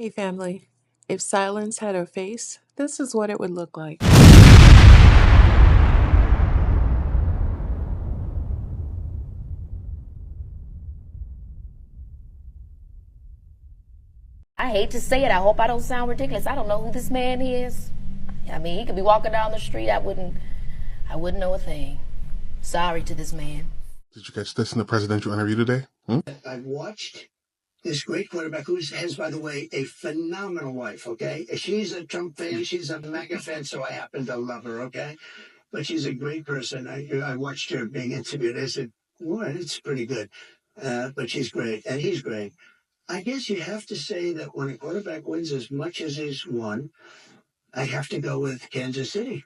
Hey family, if silence had a face, this is what it would look like. I hate to say it. I hope I don't sound ridiculous. I don't know who this man is. I mean, he could be walking down the street. I wouldn't know a thing. Sorry to this man. Did you catch this in the presidential interview today? I've watched this great quarterback who has, by the way, a phenomenal wife, okay? She's a Trump fan. She's a MAGA fan, so I happen to love her, okay? But she's a great person. I watched her being interviewed. I said, well, it's pretty good. But she's great, and he's great. I guess you have to say that when a quarterback wins as much as he's won, I have to go with Kansas City.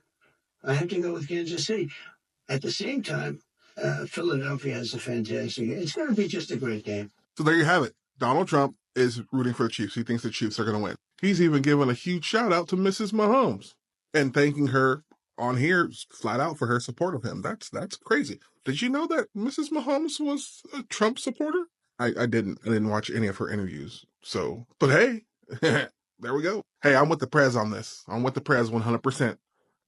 At the same time, Philadelphia has a fantastic game. It's going to be just a great game. So there you have it. Donald Trump is rooting for the Chiefs. He thinks the Chiefs are going to win. He's even given a huge shout out to Mrs. Mahomes and thanking her on here flat out for her support of him. That's crazy. Did you know that Mrs. Mahomes was a Trump supporter? I didn't watch any of her interviews. So, but hey, there we go. Hey, I'm with the Prez on this. I'm with the Prez 100%.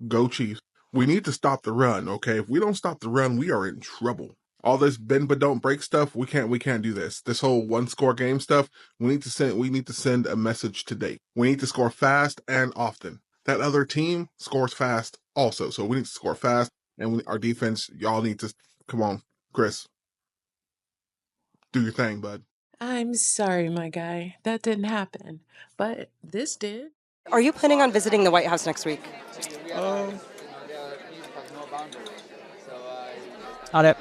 Go Chiefs. We need to stop the run, okay? If we don't stop the run, we are in trouble. All this bend but don't break stuff, we can't do this. This whole one score game stuff, we need to send a message today. We need to score fast and often. That other team scores fast also, so we need to score fast. And our defense, y'all need to come on, Chris. Do your thing, bud. I'm sorry, my guy, that didn't happen, but this did. Are you planning on visiting the White House next week? Got it.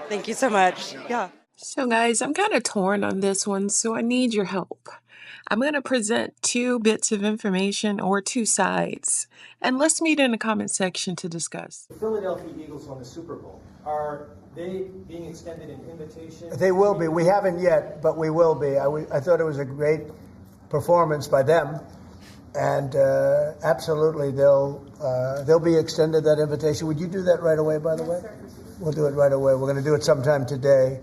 Thank you so much. Yeah. So guys, I'm kind of torn on this one, so I need your help. I'm going to present two bits of information or two sides, and let's meet in the comment section to discuss. The Philadelphia Eagles won the Super Bowl. Are they being extended an invitation? They will be. We haven't yet, but we will be. I thought it was a great performance by them, and absolutely they'll be extended that invitation. Would you do that right away, by the way? We'll do it right away. We're going to do it sometime today,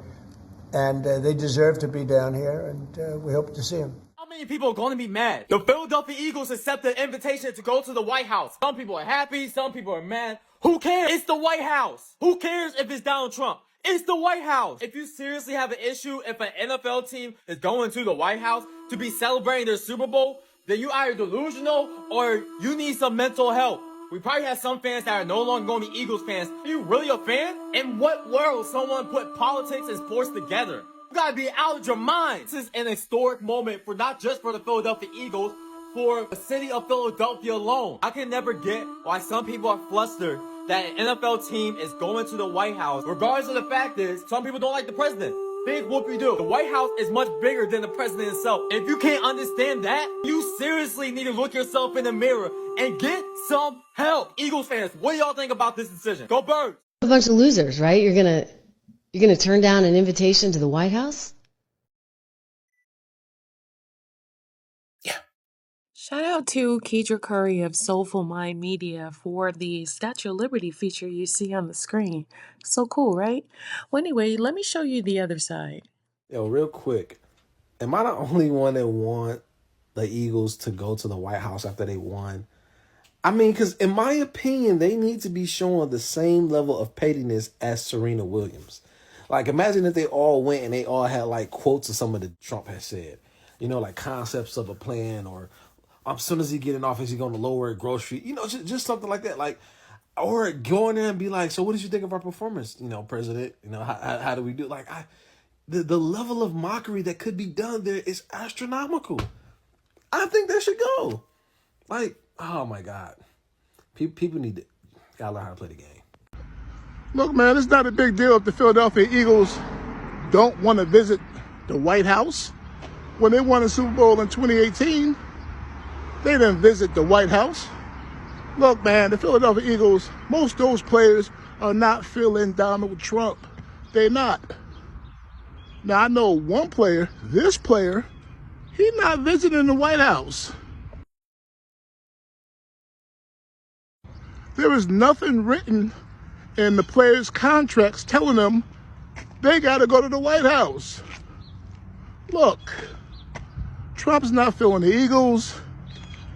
and they deserve to be down here, and we hope to see them. How many people are going to be mad? The Philadelphia Eagles accepted the invitation to go to the White House. Some people are happy, some people are mad. Who cares? It's the White House. Who cares if it's Donald Trump? It's the White House. If you seriously have an issue if an NFL team is going to the White House to be celebrating their Super Bowl, then you either delusional or you need some mental help. We probably have some fans that are no longer going to be Eagles fans. Are you really a fan? In what world someone put politics and sports together? You gotta be out of your mind. This is an historic moment for not just for the Philadelphia Eagles, for the city of Philadelphia alone. I can never get why some people are flustered that an NFL team is going to the White House. Regardless of the fact is, some people don't like the president. Big whoop-de-doo. The White House is much bigger than the president himself. If you can't understand that, you seriously need to look yourself in the mirror and get some help. Eagles fans, what do y'all think about this decision? Go Birds! A bunch of losers, right? You're gonna turn down an invitation to the White House? Shout out to Keidra Curry of Soulful Mind Media for the Statue of Liberty feature you see on the screen. So cool, right? Well, anyway, let me show you the other side. Yo, real quick, am I the only one that want the Eagles to go to the White House after they won? I mean, because in my opinion, they need to be showing the same level of pettiness as Serena Williams. Like, imagine if they all went and they all had, like, quotes of some of the Trump has said. You know, like concepts of a plan, or as soon as he get in office, he's going to lower grocery. You know, just something like that. Like, or go in there and be like, so what did you think of our performance, you know, President? You know, how do we do? Like, the level of mockery that could be done there is astronomical. I think that should go. Like, oh my God. People gotta learn how to play the game. Look, man, it's not a big deal if the Philadelphia Eagles don't want to visit the White House. When they won the Super Bowl in 2018, they didn't visit the White House. Look, man, the Philadelphia Eagles, most of those players are not feeling Donald Trump. They're not. Now, I know one player, this player, he's not visiting the White House. There is nothing written in the players' contracts telling them they got to go to the White House. Look, Trump's not feeling the Eagles.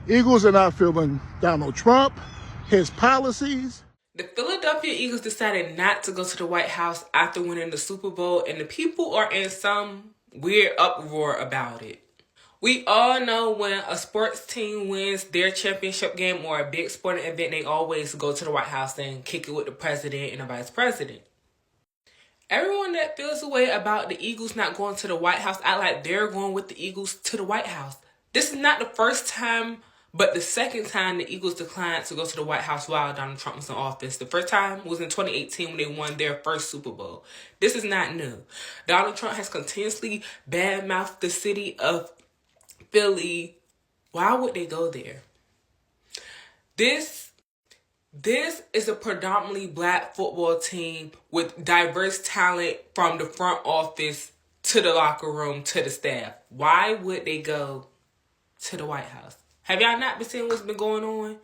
Eagles are not feeling Donald Trump, his policies. The Philadelphia Eagles decided not to go to the White House after winning the Super Bowl, and the people are in some weird uproar about it. We all know when a sports team wins their championship game or a big sporting event, they always go to the White House and kick it with the president and the vice president. Everyone that feels a way about the Eagles not going to the White House act like they're going with the Eagles to the White House. This is not the first time, but the second time the Eagles declined to go to the White House while Donald Trump was in office. The first time was in 2018 when they won their first Super Bowl. This is not new. Donald Trump has continuously badmouthed the city of Philly. Why would they go there? This is a predominantly black football team with diverse talent from the front office to the locker room to the staff. Why would they go to the White House? Have y'all not been seeing what's been going on?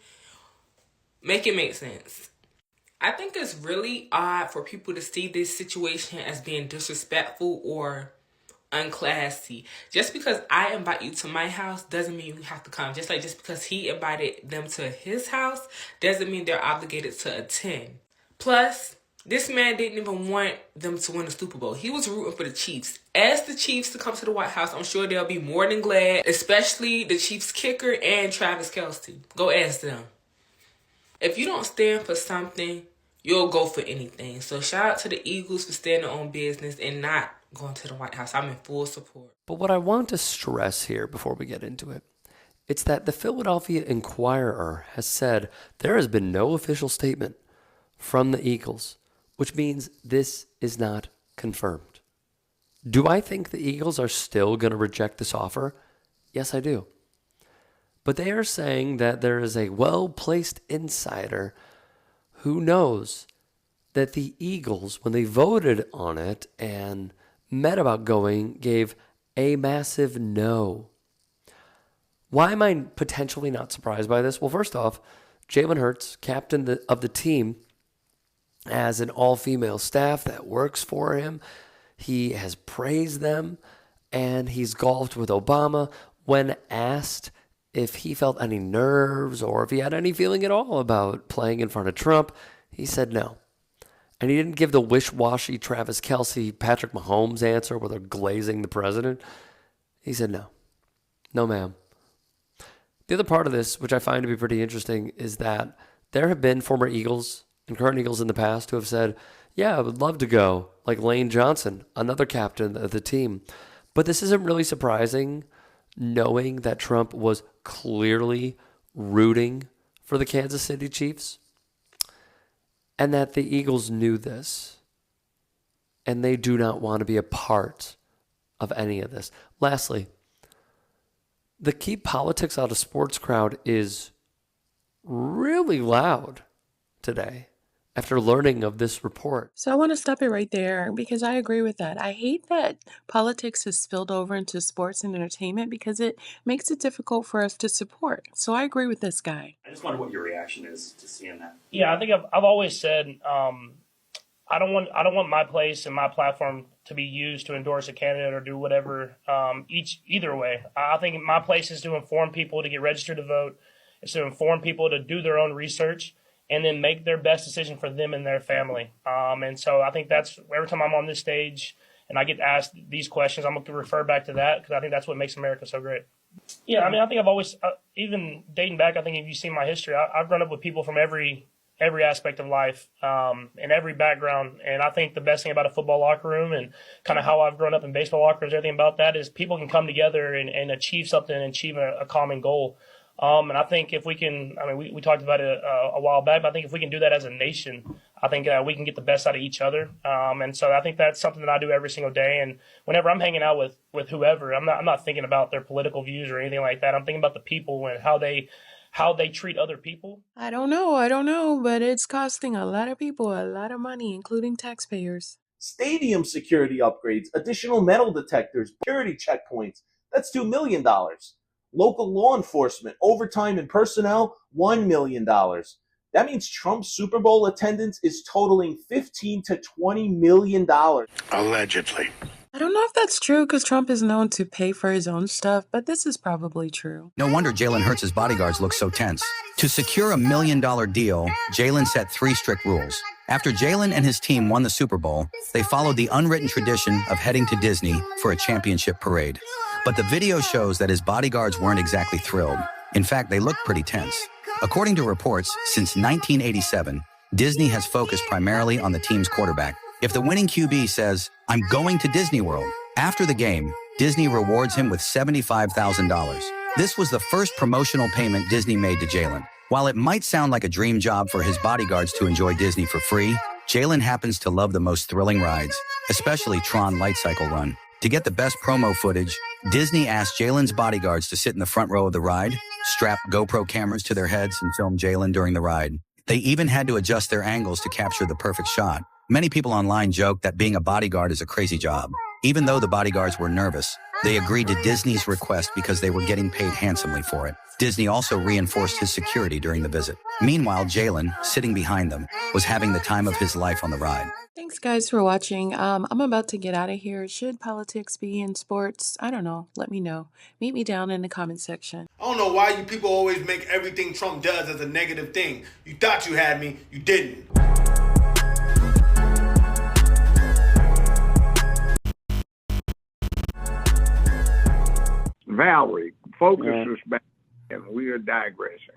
Make it make sense. I think it's really odd for people to see this situation as being disrespectful or unclassy. Just because I invite you to my house doesn't mean you have to come. Just because he invited them to his house doesn't mean they're obligated to attend. Plus, this man didn't even want them to win the Super Bowl. He was rooting for the Chiefs. Ask the Chiefs to come to the White House. I'm sure they'll be more than glad, especially the Chiefs kicker and Travis Kelce. Go ask them. If you don't stand for something, you'll go for anything. So shout out to the Eagles for standing on business and not going to the White House. I'm in full support. But what I want to stress here before we get into it, it's that the Philadelphia Inquirer has said there has been no official statement from the Eagles, which means this is not confirmed. Do I think the Eagles are still going to reject this offer? Yes, I do. But they are saying that there is a well-placed insider who knows that the Eagles, when they voted on it and met about going, gave a massive no. Why am I potentially not surprised by this? Well, first off, Jalen Hurts, captain of the team, has an all-female staff that works for him. He has praised them, and he's golfed with Obama. When asked if he felt any nerves or if he had any feeling at all about playing in front of Trump, he said no. And he didn't give the wish-washy Travis Kelce, Patrick Mahomes answer where they're glazing the president. He said no. No, ma'am. The other part of this, which I find to be pretty interesting, is that there have been former Eagles and current Eagles in the past who have said, yeah, I would love to go, like Lane Johnson, another captain of the team. But this isn't really surprising, knowing that Trump was clearly rooting for the Kansas City Chiefs and that the Eagles knew this and they do not want to be a part of any of this. Lastly, the keep politics out of sports crowd is really loud today after learning of this report. So I want to stop it right there because I agree with that. I hate that politics has spilled over into sports and entertainment because it makes it difficult for us to support. So I agree with this guy. I just wonder what your reaction is to seeing that. Yeah, I think I've always said I don't want my place and my platform to be used to endorse a candidate or do whatever. Either way, I think my place is to inform people to get registered to vote. It's to inform people to do their own research and then make their best decision for them and their family. And so I think that's every time I'm on this stage and I get asked these questions, I'm going to refer back to that because I think that's what makes America so great. Yeah, I mean, I think I've always, even dating back, I think if you've seen my history, I've grown up with people from every aspect of life and every background. And I think the best thing about a football locker room and kind of how I've grown up in baseball locker rooms, everything about that is people can come together and achieve something and achieve a common goal. And I think if we can, I mean, we talked about it a while back, but I think if we can do that as a nation, I think we can get the best out of each other. And so I think that's something that I do every single day. And whenever I'm hanging out with whoever, I'm not thinking about their political views or anything like that. I'm thinking about the people and how they treat other people. I don't know, but it's costing a lot of people a lot of money, including taxpayers. Stadium security upgrades, additional metal detectors, security checkpoints. That's $2 million. Local law enforcement, overtime and personnel, $1 million. That means Trump's Super Bowl attendance is totaling $15 to $20 million. Allegedly. I don't know if that's true because Trump is known to pay for his own stuff, but this is probably true. No wonder Jalen Hurts' bodyguards look so tense. To secure $1 million deal, Jalen set 3 strict rules. After Jalen and his team won the Super Bowl, they followed the unwritten tradition of heading to Disney for a championship parade. But the video shows that his bodyguards weren't exactly thrilled. In fact, they looked pretty tense. According to reports, since 1987, Disney has focused primarily on the team's quarterback. If the winning QB says, "I'm going to Disney World," after the game, Disney rewards him with $75,000. This was the first promotional payment Disney made to Jalen. While it might sound like a dream job for his bodyguards to enjoy Disney for free, Jalen happens to love the most thrilling rides, especially Tron Light Cycle Run. To get the best promo footage, Disney asked Jalen's bodyguards to sit in the front row of the ride, strap GoPro cameras to their heads, and film Jalen during the ride. They even had to adjust their angles to capture the perfect shot. Many people online joke that being a bodyguard is a crazy job. Even though the bodyguards were nervous, they agreed to Disney's request because they were getting paid handsomely for it. Disney also reinforced his security during the visit. Meanwhile, Jalen, sitting behind them, was having the time of his life on the ride. Thanks, guys, for watching. I'm about to get out of here. Should politics be in sports? I don't know. Let me know. Meet me down in the comment section. I don't know why you people always make everything Trump does as a negative thing. You thought you had me, you didn't. Valerie, focus us back, and we are digressing.